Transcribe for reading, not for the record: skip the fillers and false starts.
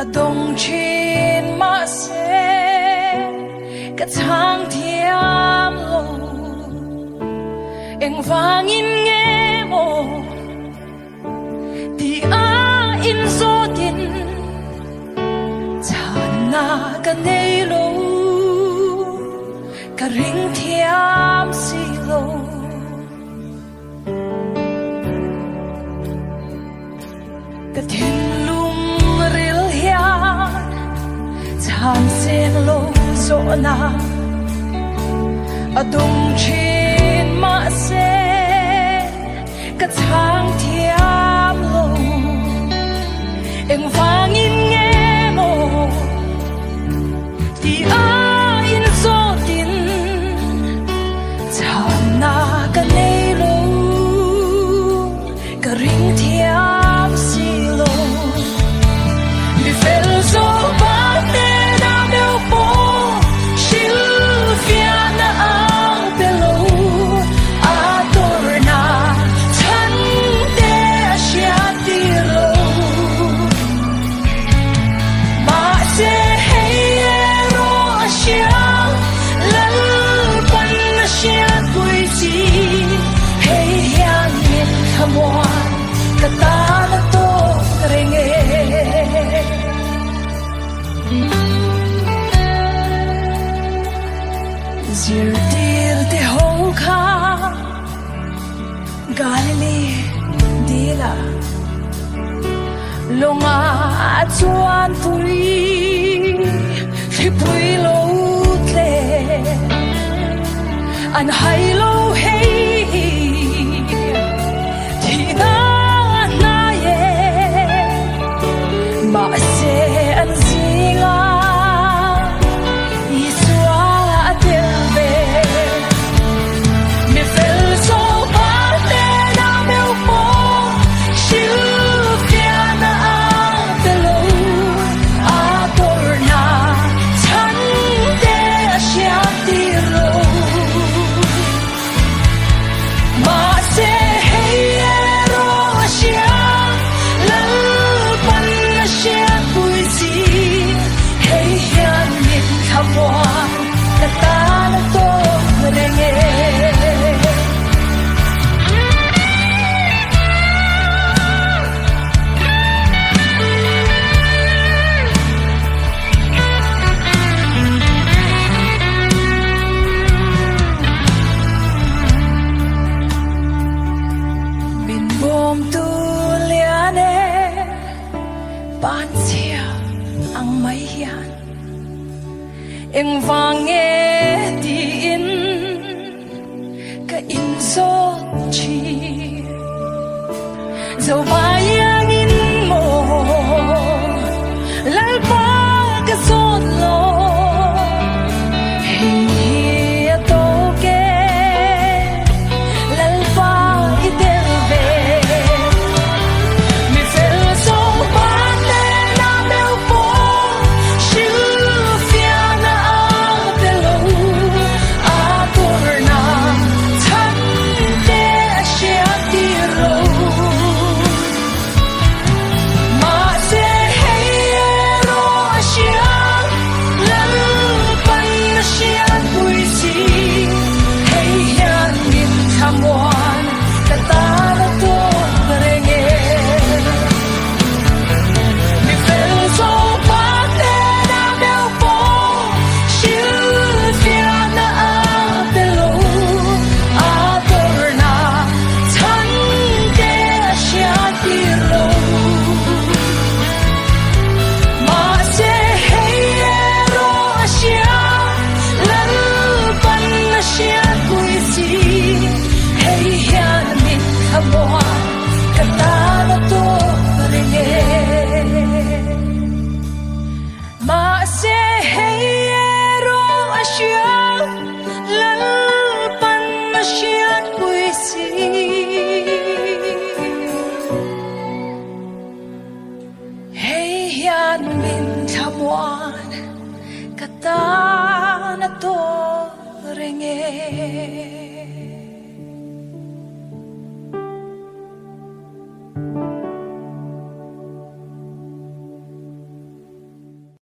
Adong chin ma se ka thang thiam lo eng vangin nge mo ti a in zo tin chan na ka nei lo ka ring thiam si lo ka thin han sen lo zo na adong chin ma se ka thang thiam lo eng vangin nge mo ti a in zo tin chan na ka nei lo ka ring thiam si lo mi fel zo ba Zir dir te hong kha Galilee dila Longa chuan pui Khi pui lo tle An hai lo hei Thì na na ye Ma se an zinga Eng vang nghe đi in ka in zo chi dầu vai ang in mo lal pa ka zon lo hi to ke lal pa itel ve mi fel so pa te na meu po shiu Kan min chamuan kata na to renge